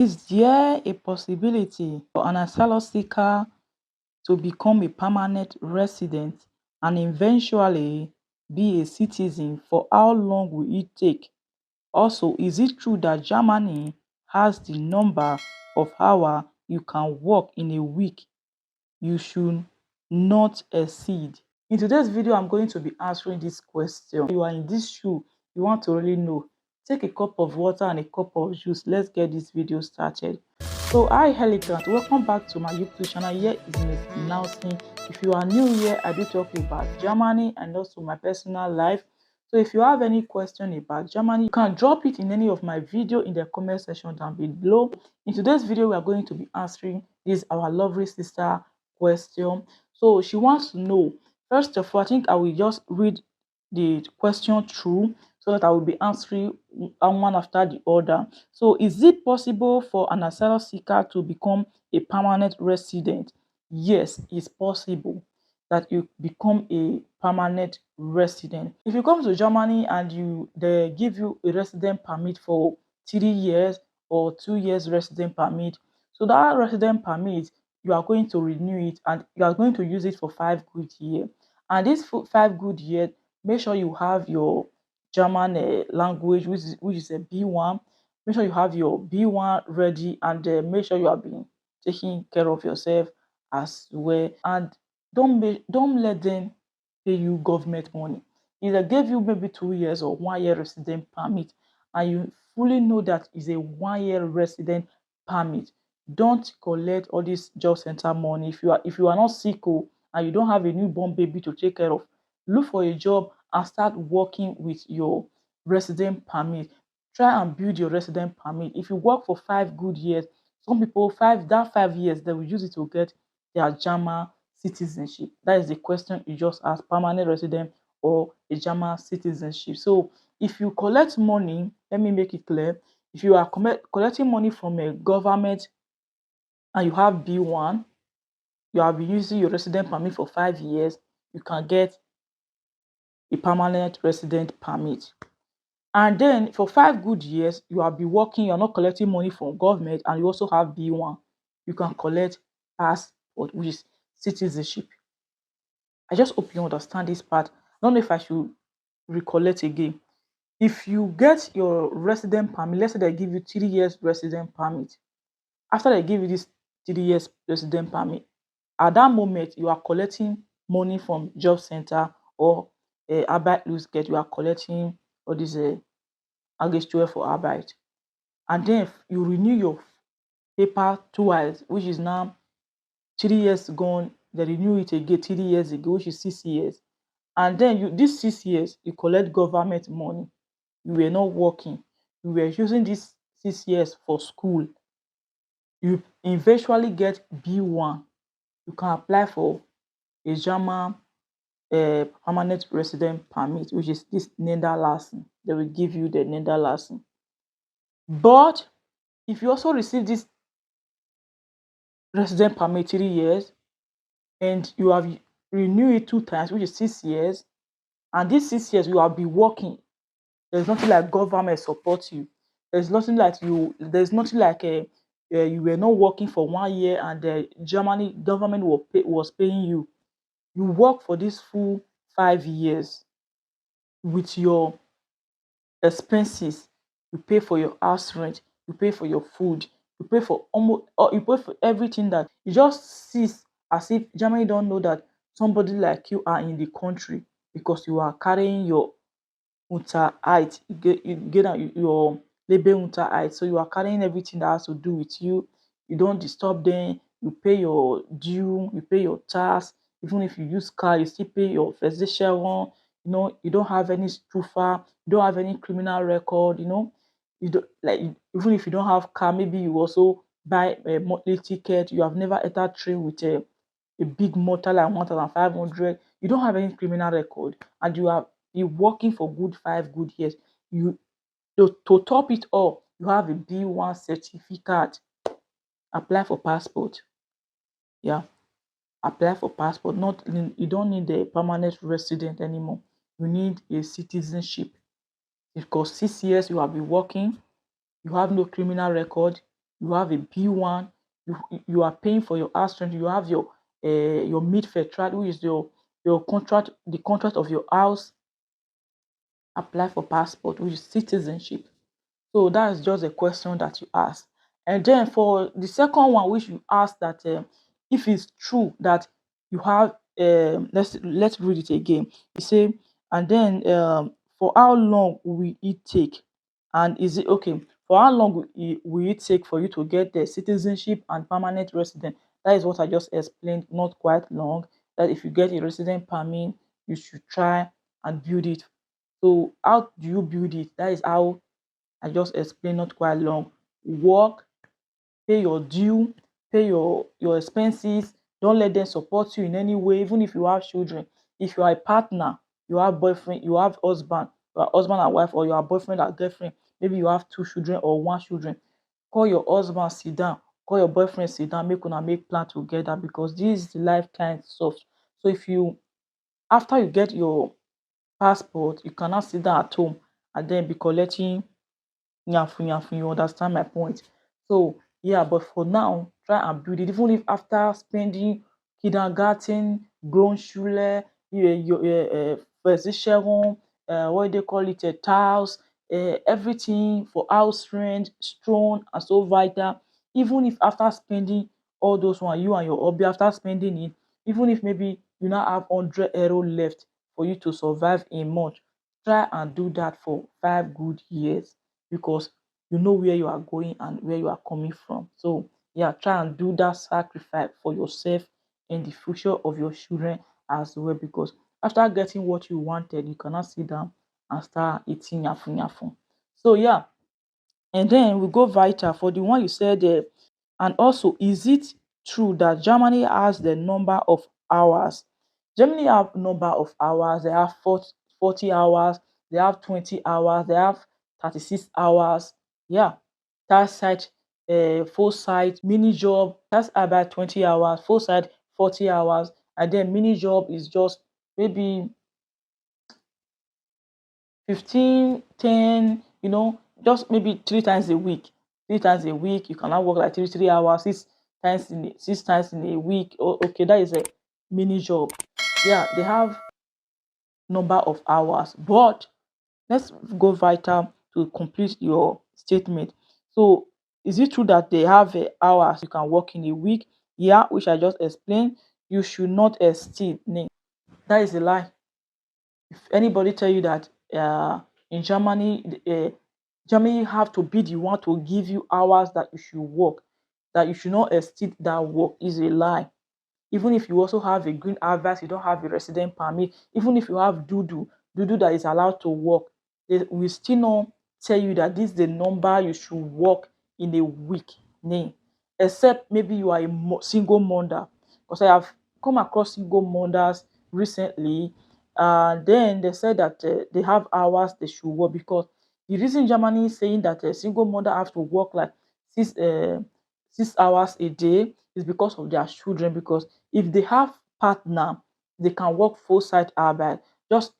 Is there a possibility for an asylum seeker to become a permanent resident and eventually be a citizen? For how long will it take? Also, is it true that Germany has the number of hours you can work in a week you should not exceed? In today's video, I'm going to be answering this question. If you are in this shoe, you want to really know, take a cup of water and a cup of juice. Let's get this video started. So hi Elegant, welcome back to my YouTube channel. Here is Miss Nelson. If you are new here, I do talk about Germany and also my personal life. So if you have any question about Germany, you can drop it in any of my video in the comment section down below. In today's video, we are going to be answering this our lovely sister question. So she wants to know, first of all, I think I will just read the question through so that I will be answering one after the other. So, is it possible for an asylum seeker to become a permanent resident? Yes, it's possible that you become a permanent resident. If you come to Germany and they give you a resident permit for 3 years or 2 years resident permit, so that resident permit, you are going to renew it and you are going to use it for 5 good years. And this 5 good years, make sure you have your German language, which is a B1. Make sure you have your B1 ready, and make sure you have been taking care of yourself as well. And don't let them pay you government money. If they gave you maybe 2 years or 1 year resident permit, and you fully know that is a 1 year resident permit, don't collect all this job center money. If you are not sick and you don't have a newborn baby to take care of, look for a job and start working with your resident permit. Try and build your resident permit. If you work for 5 good years, some people 5 years they will use it to get their German citizenship. That is the question you just asked: permanent resident or a German citizenship. So if you collect money, let me make it clear. If you are collecting money from a government and you have B1, you have been using your resident permit for 5 years, you can get a permanent resident permit. And then for 5 good years, you have been working, you're not collecting money from government, and you also have B1, you can collect passport, which is citizenship. I just hope you understand this part. I don't know if I should recollect again. If you get your resident permit, let's say they give you 3 years resident permit. After they give you this 3 years resident permit, at that moment you are collecting money from job center or Arbeitslosengeld. You are collecting all this Angststeuer for Arbeit, and then you renew your paper twice, which is now 3 years gone. They renew it again 3 years ago, which is 6 years, and then this 6 years you collect government money. You were not working, you were using this 6 years for school. You eventually get B1, you can apply for a German permanent resident permit, which is this Niederlassung. They will give you the Niederlassung. But if you also receive this resident permit 3 years and you have renewed it 2 times, which is 6 years, and these 6 years you have been working, there's nothing like government support you. There's nothing like you were not working for 1 year and the Germany government was paying you. You work for this full 5 years with your expenses. You pay for your house rent, you pay for your food, you pay for you pay for everything. That it just sees as if Germany don't know that somebody like you are in the country, because you are carrying your Unterhalt. You get your Lebensunterhalt, so you are carrying everything that has to do with you. You don't disturb them, you pay your due, you pay your tax. Even if you use car, you still pay your Versicherung. You don't have any stufa, you don't have any criminal record. You don't like, even if you don't have car, maybe you also buy a monthly ticket. You have never entered train with a big motor like 1,500. You don't have any criminal record, and you have been working for good 5 good years. You to top it all, you have a B1 certificate. Apply for passport. Yeah, apply for passport. Not You don't need a permanent resident anymore. You need a citizenship, because 6 years you have been working, you have no criminal record, you have a B1, you are paying for your house rent, you have your mid vertrag, which is your contract, the contract of your house. Apply for passport, which is citizenship. So that's just a question that you ask. And then for the second one, which you ask that if it's true that you have, let's read it again. You say, and then for how long will it take? And is it okay? For how long will it take for you to get the citizenship and permanent resident? That is what I just explained, not quite long. That if you get a resident permit, you should try and build it. So how do you build it? That is how I just explained, not quite long. Work, pay your due, pay your expenses. Don't let them support you in any way, even if you have children. If you are a partner, you have boyfriend, you have husband, you are husband and wife, or you are boyfriend and girlfriend, maybe you have two children or one children. Call your husband, sit down, call your boyfriend, sit down, make una make plan together, because this is the lifetime stuff. So if you, after you get your passport, you cannot sit down at home and then be collecting yafun yafun. You understand my point? So yeah, but for now, try and build it. Even if after spending kindergarten, Grundschule, your Versicherung, what they call it, tiles, everything for house rent, strong and so vital. Even if after spending all those one, you and your hobby, after spending it, even if maybe you now have 100 euro left for you to survive a month, try and do that for 5 good years, because you know where you are going and where you are coming from. So yeah, try and do that sacrifice for yourself and the future of your children as well, because after getting what you wanted, you cannot sit down and start eating yafun yafun. So yeah, and then we go vital for the one you said. And also, is it true that Germany has the number of hours? Germany have number of hours. They have 40 hours. They have 20 hours. They have 36 hours. Yeah, task site, full site, mini job. That's about 20 hours. Full site 40 hours, and then mini job is just maybe 15, 10, just maybe 3 times a week. 3 times a week, you cannot work like 3 hours, 6 times in a week. Oh, okay, that is a mini job. Yeah, they have number of hours, but let's go vital to complete your statement. So, is it true that they have hours you can work in a week? Yeah, which I just explained. You should not exceed. That is a lie. If anybody tell you that in Germany, Germany have to be the one to give you hours that you should work, that you should not exceed that work, is a lie. Even if you also have a green advice, you don't have a resident permit, even if you have dudu that is allowed to work, they will still not tell you that this is the number you should work in a week. Nay. Except maybe you are a single mother, because I have come across single mothers recently. Then they said that they have hours they should work, because the reason Germany is saying that a single mother have to work like six uh, 6 hours a day is because of their children. Because if they have partner, they can work full side arbeit. Just,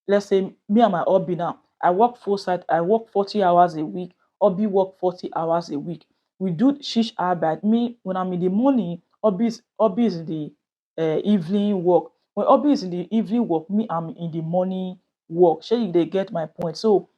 let's say me and my hubby now, I work full side, I work 40 hours a week, hubby work 40 hours a week. We do shift arbeit. Me, when I'm in the morning, hubby is in the evening work. When hubby is in the evening work, me, I'm in the morning work. Shey you dey get my point? So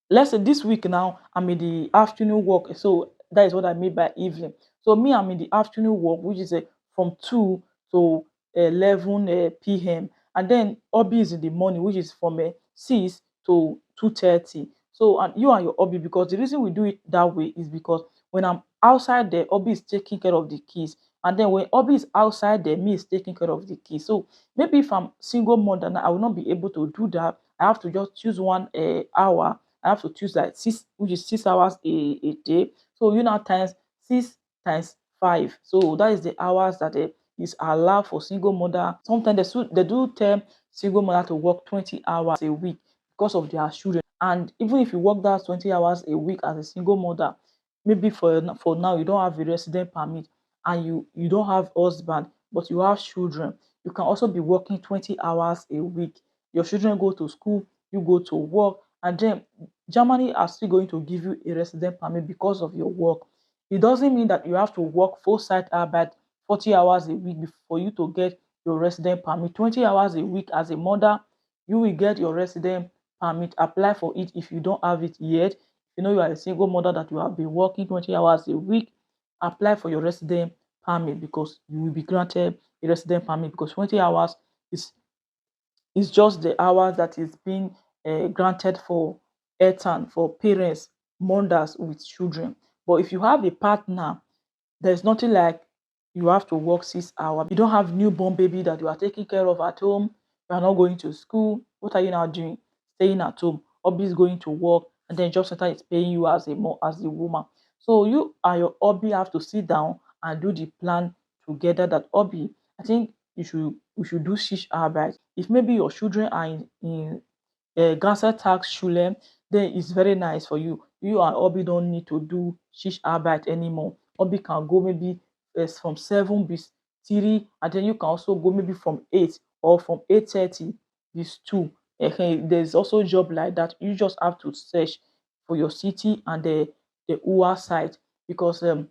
let's say this week now I'm in the afternoon work, so that is what I mean by evening. So me, I'm in the afternoon work, which is from 2 to 11 p.m, and then hobby is in the morning, which is from 6 to 2:30. So, and you and your hobby, because the reason we do it that way is because when I'm outside there, hobby is taking care of the kids, and then when hobby is outside there, me is taking care of the kids. So maybe if I'm single mother now, I will not be able to do that. I have to just choose one hour. I have to choose like six, which is 6 hours a day. So you now times 6 times 5. So that is the hours that is allowed for single mother. Sometimes they do tell single mother to work 20 hours a week because of their children. And even if you work that 20 hours a week as a single mother, maybe for now you don't have a resident permit, and you don't have husband, but you have children, you can also be working 20 hours a week. Your children go to school, you go to work, and then Germany are still going to give you a resident permit because of your work. It doesn't mean that you have to work full site about 40 hours a week for you to get your resident permit. 20 hours a week as a mother, you will get your resident permit. Apply for it if you don't have it yet. You know you are a single mother that you have been working 20 hours a week, apply for your resident permit because you will be granted a resident permit because 20 hours is just the hours that is being granted for earth for parents, mothers with children. But if you have a partner, there's nothing like you have to work 6 hours. You don't have newborn baby that you are taking care of at home. You are not going to school. What are you now doing? Staying at home. Hobby is going to work, and then job center is paying you as a woman. So you and your hobby have to sit down and do the plan together. That hobby, I think we should do shish arbeit. If maybe your children are in ganze Schule, then it's very nice for you. You and Obi don't need to do shish arbeit anymore. Obi can go maybe from 7 bis 3, and then you can also go maybe from 8 or from 8:30 bis 2. There's also job like that. You just have to search for your city and the UA site because the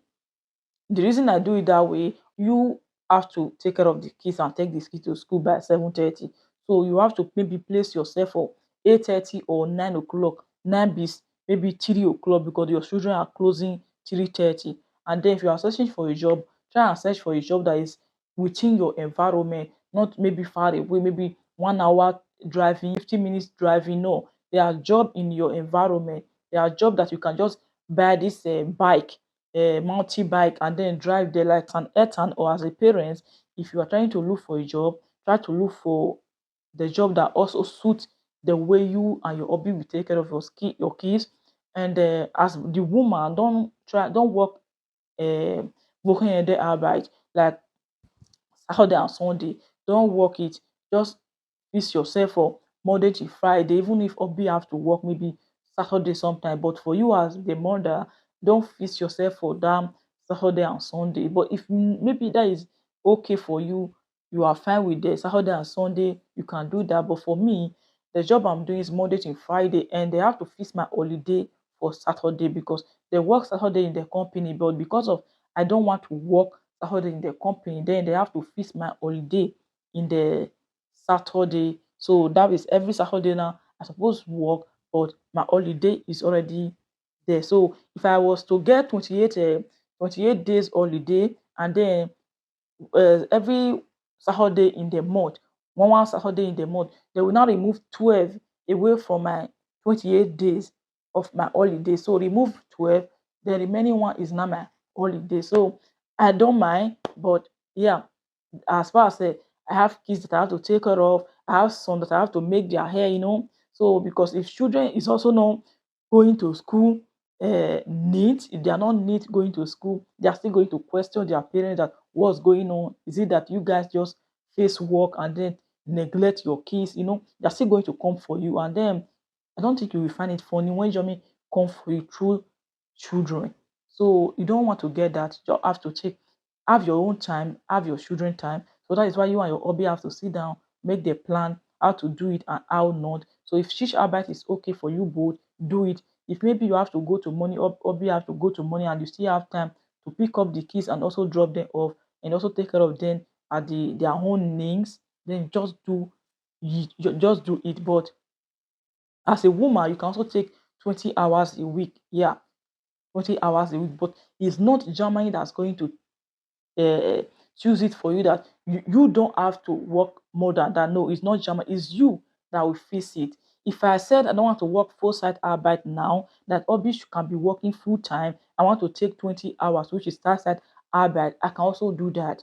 reason I do it that way, you have to take care of the kids and take the kids to school by 7:30. So you have to maybe place yourself for 8:30 or 9 o'clock, 9 bis maybe 3 o'clock because your children are closing 3:30. And then if you are searching for a job, try and search for a job that is within your environment, not maybe far away, maybe 1 hour driving, 15 minutes driving. No, there are jobs in your environment. There are jobs that you can just buy this bike, multi bike, and then drive there like an Ethan. Or as a parent, if you are trying to look for a job, try to look for the job that also suits the way you and your hobby will take care of your kids. And as the woman, don't work uh, wochenende arbeit like Saturday and Sunday. Don't work it. Just fix yourself for Monday to Friday, even if hubby have to work maybe Saturday sometime. But for you as the mother, don't fix yourself for damn Saturday and Sunday. But if maybe that is okay for you, you are fine with the Saturday and Sunday, you can do that. But for me, the job I'm doing is Monday to Friday, and they have to fix my holiday for Saturday because they work Saturday in the company. But because of I don't want to work Saturday in the company, then they have to fix my holiday in the Saturday. So that is every Saturday now I suppose to work, but my holiday is already there. So if I was to get 28 days holiday, and then every Saturday in the month, one Saturday in the month, they will now remove 12 away from my 28 days of my holiday. So remove 12, the remaining one is now my holiday. So I don't mind, but yeah, as far as I have kids that I have to take care of, I have son that I have to make their hair, So because if children is also not going to school neat, if they are not neat going to school, they are still going to question their parents that what's going on. Is it that you guys just face work and then neglect your kids? They're still going to come for you, and then I don't think you will find it funny when Jomi come for you through children. So you don't want to get that. You have to have your own time, have your children time. So that is why you and your hobby have to sit down, make the plan how to do it and how not. So if shish arbeit is okay for you both, do it. If maybe you have to go to money, or hobby have to go to money, and you still have time to pick up the kids and also drop them off and also take care of them at their own needs, then just do it. But as a woman, you can also take 20 hours a week. Yeah, 20 hours a week. But it's not Germany that's going to choose it for you, that you don't have to work more than that. No, it's not Germany, it's you that will face it. If I said I don't want to work full side arbeit now, that hobby can be working full time, I want to take 20 hours, which is start side arbeit, I can also do that.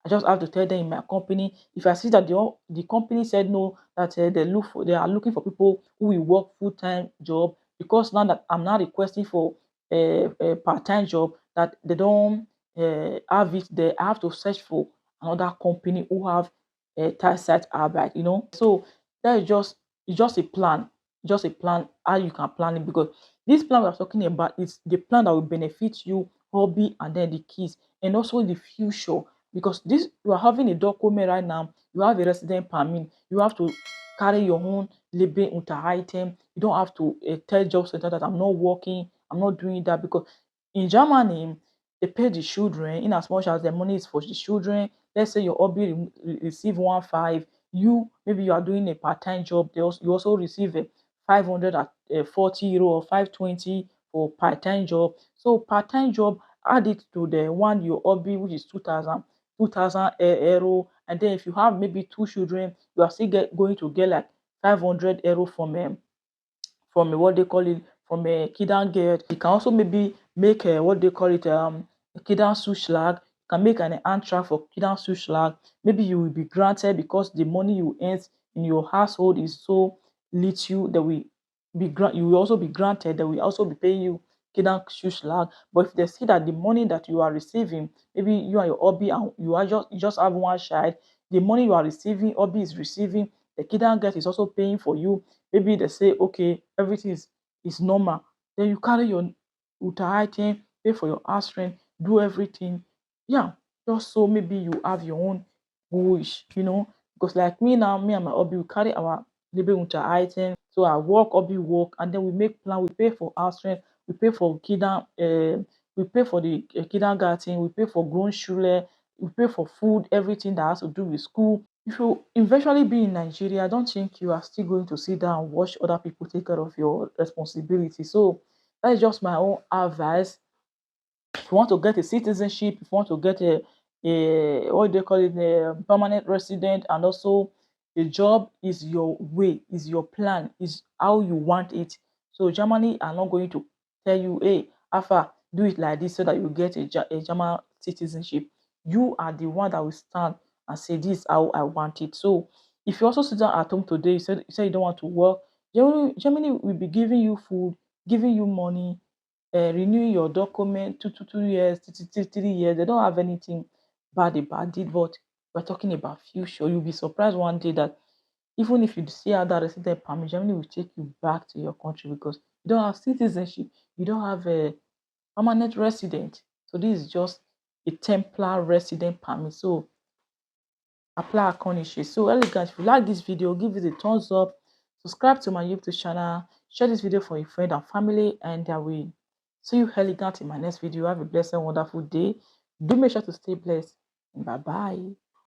I just have to tell them in my company. If I see that the company said no, that they are looking for people who will work full time job, because now that I'm now requesting for a part time job, that they don't have it there. I have to search for another company who have a tight site arbeit. So that is just a plan, just a plan how you can plan it, because this plan we're talking about is the plan that will benefit you, hobby, and then the kids, and also the future. Because this, you are having a document right now, you have a resident permit, you have to carry your own label unter item. You don't have to tell job center that I'm not working, I'm not doing that, because in Germany they pay the children in as much as the money is for the children. Let's say your hobby receive 1.5, you maybe you are doing a part-time job, you also receive a 540 euro or 520 for part-time job. So part-time job, add it to the one your hobby, which is 2,000 euro, and then if you have maybe two children, you are still going to get like 500 euro from a what they call it, from a Kidan get. You can also maybe make a what they call it, a Kidan Sushlag. You can make an antrag for Kidan Sushlag. Maybe you will be granted because the money you earn in your household is so little that you will also be granted that will also be paying you Kidan Sushlag. But if they see that the money that you are receiving, maybe you and your hobby and you just have one child, the money you are receiving, hobby is receiving, the Kidan get is also paying for you. Maybe they say, okay, everything is normal. Then you carry your uta item, pay for your house rent, do everything. Yeah, just so maybe you have your own wish, Because like me now, me and my hobby, we carry our living uta item. So I work, hobby work, and then we make plan, we pay for house rent, we pay for we pay for the kindergarten, we pay for grown children, we pay for food, everything that has to do with school. If you eventually be in Nigeria, I don't think you are still going to sit down and watch other people take care of your responsibility. So that is just my own advice. If you want to get a citizenship, if you want to get a what do they call it, a permanent resident, and also the job is your way, is your plan, is how you want it. So Germany are not going to tell you, hey, Alpha, do it like this so that you get a German citizenship. You are the one that will stand and say, this is how I want it. So if you also sit down at home today, you say you don't want to work, Germany will be giving you food, giving you money, renewing your document 2 years, 3 years. They don't have anything bad about it, but we're talking about future. You'll be surprised one day that even if you see how that resident permit, Germany will take you back to your country because you don't have citizenship, you don't have a permanent resident. So this is just a temporary resident permit. So apply accordingly. So elegant, if you like this video, give it a thumbs up, subscribe to my YouTube channel, share this video for your friend and family, and I will see you elegant in my next video. Have a blessed and wonderful day. Do make sure to stay blessed. Bye bye.